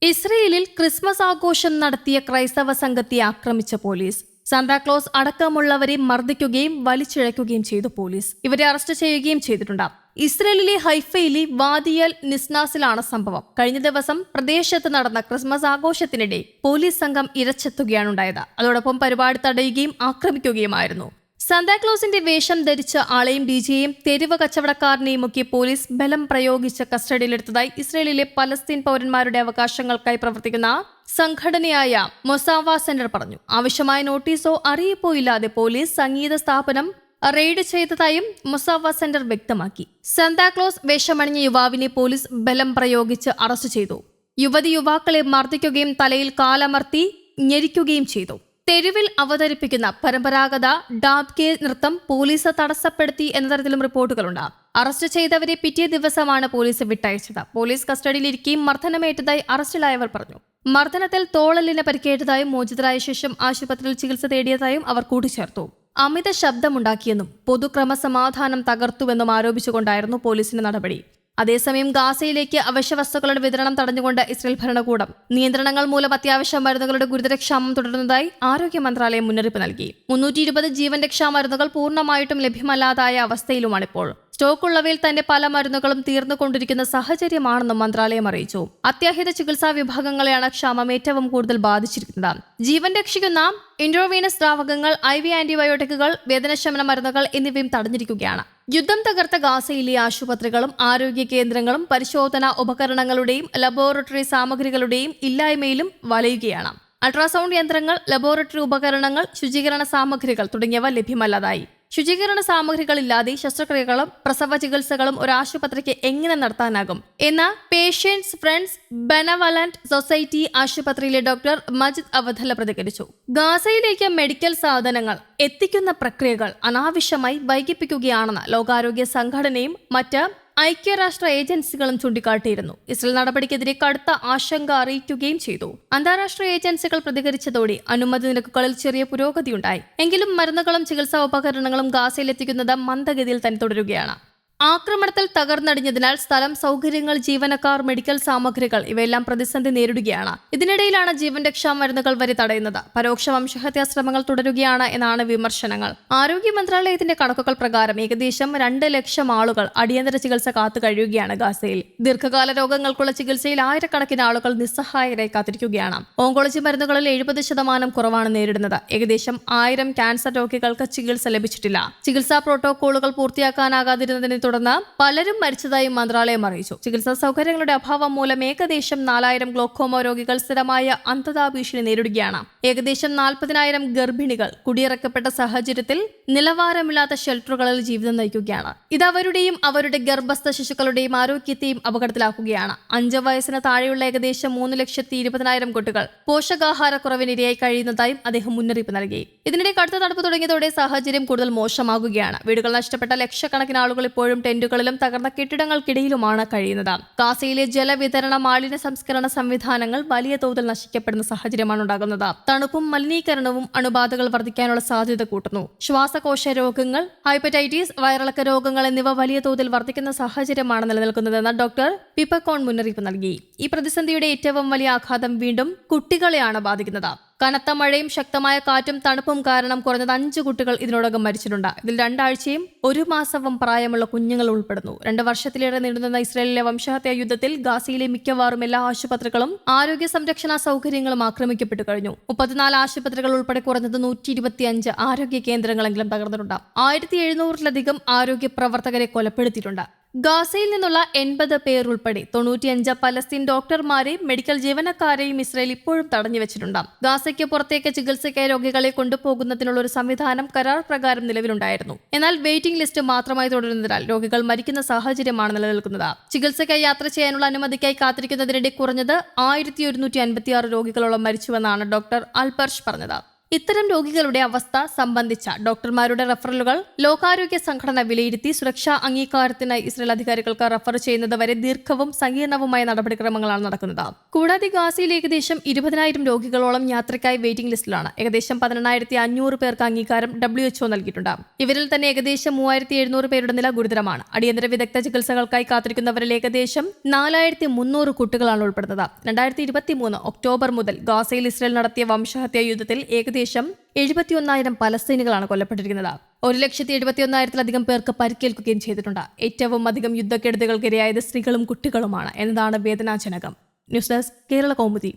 ഇസ്രയേലിൽ ക്രിസ്മസ് ആഘോഷം നടത്തിയ ക്രൈസ്തവ സംഘത്തെ ആക്രമിച്ച പോലീസ്. സാന്താക്ലോസ് അടക്കമുള്ളവരെ മർദ്ദിക്കുകയും വലിച്ചിഴയ്ക്കുകയും ചെയ്തു പോലീസ്. ഇവരെ അറസ്റ്റ് ചെയ്യുകയും ചെയ്തിട്ടുണ്ട്. ഇസ്രയേലിലെ ഹൈഫയിലെ വാദിയൽ നിസ്നാസിലാണ് സംഭവം. കഴിഞ്ഞ ദിവസം പ്രദേശത്ത് നടന്ന ക്രിസ്മസ് ആഘോഷത്തിനിടെ പോലീസ് സംഘം ഇരച്ചെത്തുകയാണുണ്ടായത്. അതോടൊപ്പം പരിപാടി തടയുകയും ആക്രമിക്കുകയുമായിരുന്നു. സാന്താക്ലോസിന്റെ വേഷം ധരിച്ച ആളെയും ഡിജെയും തെരുവ് കച്ചവടക്കാരനെയും ഒക്കെ പോലീസ് ബലം പ്രയോഗിച്ച് കസ്റ്റഡിയിലെടുത്തതായി ഇസ്രയേലിലെ പലസ്തീൻ പൗരന്മാരുടെ അവകാശങ്ങൾക്കായി പ്രവർത്തിക്കുന്ന സംഘടനയായ മൊസാവ സെന്റർ പറഞ്ഞു. ആവശ്യമായ നോട്ടീസോ അറിയിപ്പോ ഇല്ലാതെ പോലീസ് സംഗീത സ്ഥാപനം റെയ്ഡ് ചെയ്തതായും മൊസാവ സെന്റർ വ്യക്തമാക്കി. സാന്താക്ലോസ് വേഷമണിഞ്ഞ യുവാവിനെ പോലീസ് ബലം പ്രയോഗിച്ച് അറസ്റ്റ് ചെയ്തു. യുവാക്കളെ മർദ്ദിക്കുകയും തലയിൽ കാലമർത്തി ഞെരിക്കുകയും ചെയ്തു. തെരുവിൽ അവതരിപ്പിക്കുന്ന പരമ്പരാഗത ഡാബ്കെ നൃത്തം പോലീസ് തടസ്സപ്പെടുത്തി എന്ന തരത്തിലും റിപ്പോർട്ടുകളുണ്ട്. അറസ്റ്റ് ചെയ്തവരെ പിറ്റേ ദിവസമാണ് പോലീസ് വിട്ടയച്ചത്. പോലീസ് കസ്റ്റഡിയിലിരിക്കുകയും മർദ്ദനമേറ്റതായി അറസ്റ്റിലായവർ പറഞ്ഞു. മർദ്ദനത്തിൽ തോളലിന് പരിക്കേറ്റതായും മോചിതരായ ശേഷം ആശുപത്രിയിൽ ചികിത്സ തേടിയതായും അവർ കൂട്ടിച്ചേർത്തു. അമിത ശബ്ദമുണ്ടാക്കിയെന്നും പൊതുക്രമസമാധാനം തകർത്തുവെന്നും ആരോപിച്ചുകൊണ്ടായിരുന്നു പോലീസിന്റെ നടപടി. അതേസമയം ഗാസയിലേക്ക് അവശ്യവസ്തുക്കളുടെ വിതരണം തടഞ്ഞുകൊണ്ട് ഇസ്രയേൽ ഭരണകൂടം നിയന്ത്രണങ്ങൾ മൂലം അത്യാവശ്യ മരുന്നുകളുടെ ഗുരുതരക്ഷാമം തുടരുന്നതായി ആരോഗ്യ മന്ത്രാലയം മുന്നറിയിപ്പ് നൽകി. 320 ജീവൻ രക്ഷാ മരുന്നുകൾ പൂർണ്ണമായിട്ടും ലഭ്യമല്ലാതായ അവസ്ഥയിലുമാണിപ്പോൾ. സ്റ്റോക്കുള്ളവയിൽ തന്നെ പല മരുന്നുകളും തീർന്നുകൊണ്ടിരിക്കുന്ന സാഹചര്യമാണെന്നും മന്ത്രാലയം അറിയിച്ചു. അത്യാഹിത ചികിത്സാ വിഭാഗങ്ങളെയാണ് ക്ഷാമം ഏറ്റവും കൂടുതൽ ബാധിച്ചിരിക്കുന്നത്. ജീവൻ രക്ഷിക്കുന്ന ഇൻട്രോവീനസ് ദ്രാവകങ്ങൾ, IV ആന്റിബയോട്ടിക്കുകൾ, വേദനശമന മരുന്നുകൾ എന്നിവയും തടഞ്ഞിരിക്കുകയാണ്. യുദ്ധം തകർത്ത ഗാസയിലെ ആശുപത്രികളും ആരോഗ്യ കേന്ദ്രങ്ങളും പരിശോധനാ ഉപകരണങ്ങളുടെയും ലബോറട്ടറി സാമഗ്രികളുടെയും ഇല്ലായ്മയിലും വലയുകയാണ്. അൾട്രാസൗണ്ട് യന്ത്രങ്ങൾ, ലബോറട്ടറി ഉപകരണങ്ങൾ, ശുചീകരണ സാമഗ്രികൾ തുടങ്ങിയവ ലഭ്യമല്ലാതായി. ശുചീകരണ സാമഗ്രികളില്ലാതെ ശസ്ത്രക്രിയകളും പ്രസവ ചികിത്സകളും ഒരു ആശുപത്രിക്ക് എങ്ങനെ നടത്താനാകും എന്ന പേഷ്യൻസ് ഫ്രണ്ട്സ് ബെനവലന്റ് സൊസൈറ്റി ആശുപത്രിയിലെ ഡോക്ടർ മജിദ് അവധല പ്രതികരിച്ചു. ഗാസയിലേക്ക് മെഡിക്കൽ സാധനങ്ങൾ എത്തിക്കുന്ന പ്രക്രിയകൾ അനാവശ്യമായി വൈകിപ്പിക്കുകയാണെന്ന് ലോകാരോഗ്യ സംഘടനയും മറ്റ് ഐക്യരാഷ്ട്ര ഏജൻസികളും ചൂണ്ടിക്കാട്ടിയിരുന്നു. ഇസ്രയേൽ നടപടിക്കെതിരെ കടുത്ത ആശങ്ക അറിയിക്കുകയും ചെയ്തു. അന്താരാഷ്ട്ര ഏജൻസികൾ പ്രതികരിച്ചതോടെ അനുമതി നിരക്കുകളിൽ ചെറിയ പുരോഗതിയുണ്ടായി. എങ്കിലും മരുന്നുകളും ചികിത്സാ ഉപകരണങ്ങളും ഗാസയിലെത്തിക്കുന്നത് മന്ദഗതിയിൽ തന്നെ തുടരുകയാണ്. ആക്രമണത്തിൽ തകർന്നടിഞ്ഞതിനാൽ സ്ഥലം, സൗകര്യങ്ങൾ, ജീവനക്കാർ, മെഡിക്കൽ സാമഗ്രികൾ ഇവയെല്ലാം പ്രതിസന്ധി നേരിടുകയാണ്. ഇതിനിടയിലാണ് ജീവൻ രക്ഷാ മരുന്നുകൾ വരെ തടയുന്നത്. പരോക്ഷ വംശഹത്യാ ശ്രമങ്ങൾ തുടരുകയാണ് എന്നാണ് വിമർശനങ്ങൾ. ആരോഗ്യ മന്ത്രാലയത്തിന്റെ കണക്കുകൾ പ്രകാരം ഏകദേശം 2 ലക്ഷം ആളുകൾ അടിയന്തര ചികിത്സ കാത്തു കഴിയുകയാണ് ഗാസയിൽ. ദീർഘകാല രോഗങ്ങൾക്കുള്ള ചികിത്സയിൽ ആയിരക്കണക്കിന് ആളുകൾ നിസ്സഹായരായി കാത്തിരിക്കുകയാണ്. ഓങ്കോളജി മരുന്നുകളിൽ 70% കുറവാണ് നേരിടുന്നത്. ഏകദേശം 1000 ക്യാൻസർ രോഗികൾക്ക് ചികിത്സ ലഭിച്ചിട്ടില്ല. ചികിത്സാ പ്രോട്ടോകോളുകൾ പൂർത്തിയാക്കാനാകാതിരുന്നതിനെ തുടർന്ന് പലരും മരിച്ചതായും മന്ത്രാലയം അറിയിച്ചു. ചികിത്സാ സൗകര്യങ്ങളുടെ അഭാവം മൂലം ഏകദേശം 4000 ഗ്ലോക്കോമ രോഗികൾ സ്ഥിരമായ അന്ധതാ ഭീഷണി നേരിടുകയാണ്. ഏകദേശം 40,000 ഗർഭിണികൾ കുടിയിറക്കപ്പെട്ട സാഹചര്യത്തിൽ നിലവാരമില്ലാത്ത ഷെൽട്ടറുകളിൽ ജീവിതം നയിക്കുകയാണ്. ഇത് അവരുടെയും അവരുടെ ഗർഭസ്ഥ ശിശുക്കളുടെയും ആരോഗ്യത്തെയും അപകടത്തിലാക്കുകയാണ്. 5 വയസ്സിന് താഴെയുള്ള ഏകദേശം 3,20,000 കുട്ടികൾ പോഷകാഹാരക്കുറവിനിരയായി കഴിയുന്നതായും അദ്ദേഹം മുന്നറിയിപ്പ് നൽകി. ഇതിനിടെ കടുത്ത തണുപ്പ് തുടങ്ങിയതോടെ സാഹചര്യം കൂടുതൽ മോശമാകുകയാണ്. വീടുകൾ നഷ്ടപ്പെട്ട ലക്ഷക്കണക്കിന് ആളുകൾ ഇപ്പോഴും ടെന്റുകളിലും തകർന്ന കെട്ടിടങ്ങൾക്കിടയിലുമാണ് കഴിയുന്നത്. ഗാസയിലെ ജലവിതരണ, മാലിന്യ സംസ്കരണ സംവിധാനങ്ങൾ വലിയ തോതിൽ നശിക്കപ്പെടുന്ന സാഹചര്യമാണ് ഉണ്ടാകുന്നത്. തണുപ്പും മലിനീകരണവും അണുബാധകൾ വർദ്ധിക്കാനുള്ള സാധ്യത കൂട്ടുന്നു. ശ്വാസകോശ രോഗങ്ങൾ, ഹൈപ്പറ്റൈറ്റിസ്, വയറിളക്ക രോഗങ്ങൾ എന്നിവ വലിയ തോതിൽ വർദ്ധിക്കുന്ന സാഹചര്യമാണ് നിലനിൽക്കുന്നതെന്ന് ഡോക്ടർ പിപ്പക്കോൺ മുന്നറിയിപ്പ് നൽകി. ഈ പ്രതിസന്ധിയുടെ ഏറ്റവും വലിയ ആഘാതം വീണ്ടും കുട്ടികളെയാണ് ബാധിക്കുന്നത്. കനത്ത മഴയും ശക്തമായ കാറ്റും തണുപ്പും കാരണം കുറഞ്ഞത് 5 കുട്ടികൾ ഇതിനോടകം മരിച്ചിട്ടുണ്ട്. ഇതിൽ 2 ആഴ്ചയും 1 മാസവും പ്രായമുള്ള കുഞ്ഞുങ്ങൾ ഉൾപ്പെടുന്നു. 2 വർഷത്തിലേറെ നീണ്ടുനിന്ന ഇസ്രായേലിലെ വംശഹത്യാ യുദ്ധത്തിൽ ഗാസയിലെ മിക്കവാറും എല്ലാ ആശുപത്രികളും ആരോഗ്യ സംരക്ഷണ സൗകര്യങ്ങളും ആക്രമിക്കപ്പെട്ടു കഴിഞ്ഞു. 34 ആശുപത്രികൾ ഉൾപ്പെടെ കുറഞ്ഞത് 125 ആരോഗ്യ കേന്ദ്രങ്ങളെങ്കിലും തകർന്നിട്ടുണ്ട്. 1700-ലധികം ആരോഗ്യ പ്രവർത്തകരെ കൊലപ്പെടുത്തിയിട്ടുണ്ട്. ഗാസയിൽ നിന്നുള്ള 80 പേർ ഉൾപ്പെടെ 95 പലസ്തീൻ ഡോക്ടർമാരെയും മെഡിക്കൽ ജീവനക്കാരെയും ഇസ്രായേൽ ഇപ്പോഴും തടഞ്ഞു വെച്ചിട്ടുണ്ട്. ഗാസയ്ക്ക് പുറത്തേക്ക് ചികിത്സയ്ക്കായി രോഗികളെ കൊണ്ടുപോകുന്നതിനുള്ള ഒരു സംവിധാനം കരാർ പ്രകാരം നിലവിലുണ്ടായിരുന്നു. എന്നാൽ വെയിറ്റിംഗ് ലിസ്റ്റ് മാത്രമായി തുടരുന്നതിനാൽ രോഗികൾ മരിക്കുന്ന സാഹചര്യമാണ് നിലനിൽക്കുന്നത്. ചികിത്സയ്ക്കായി യാത്ര ചെയ്യാനുള്ള അനുമതിക്കായി കാത്തിരിക്കുന്നതിനിടെ കുറഞ്ഞത് 1156 രോഗികളോളം മരിച്ചുവെന്നാണ് ഡോക്ടർ അൽപർഷ് പറഞ്ഞത്. ഇത്തരം രോഗികളുടെ അവസ്ഥ സംബന്ധിച്ച ഡോക്ടർമാരുടെ റഫറലുകൾ ലോകാരോഗ്യ സംഘടന വിലയിരുത്തി സുരക്ഷാ അംഗീകാരത്തിനായി ഇസ്രയേൽ അധികാരികൾക്ക് റഫർ ചെയ്യുന്നത് വരെ ദീർഘവും സങ്കീർണവുമായ നടപടിക്രമങ്ങളാണ് നടക്കുന്നത്. കൂടാതെ ഗാസയിൽ ഏകദേശം 20,000 രോഗികളോളം യാത്രയ്ക്കായി വെയിറ്റിംഗ് ലിസ്റ്റിലാണ്. ഏകദേശം 18,500 പേർക്ക് അംഗീകാരം WHO നൽകിയിട്ടുണ്ട്. ഇവരിൽ തന്നെ ഏകദേശം 3,700 പേരുടെ നില ഗുരുതരമാണ്. അടിയന്തര വിദഗ്ധ ചികിത്സകൾക്കായി കാത്തിരിക്കുന്നവരിൽ ഏകദേശം 4,300 കുട്ടികളാണ് ഉൾപ്പെടുന്നത്. 2023 ഒക്ടോബർ മുതൽ ഗാസയിൽ ഇസ്രയേൽ നടത്തിയ വംശഹത്യാ യുദ്ധത്തിൽ ഏകദേശം 71,000 പലസ്തീനികളാണ് കൊല്ലപ്പെട്ടിരിക്കുന്നത്. 1,71,000-ലധികം പേർക്ക് പരിക്കേൽക്കുകയും ചെയ്തിട്ടുണ്ട്. ഏറ്റവും അധികം യുദ്ധക്കെടുതികൾക്കിരയായത് സ്ത്രീകളും കുട്ടികളുമാണ് എന്നതാണ് വേദനാജനകം. News desk Kerala Kaumudi.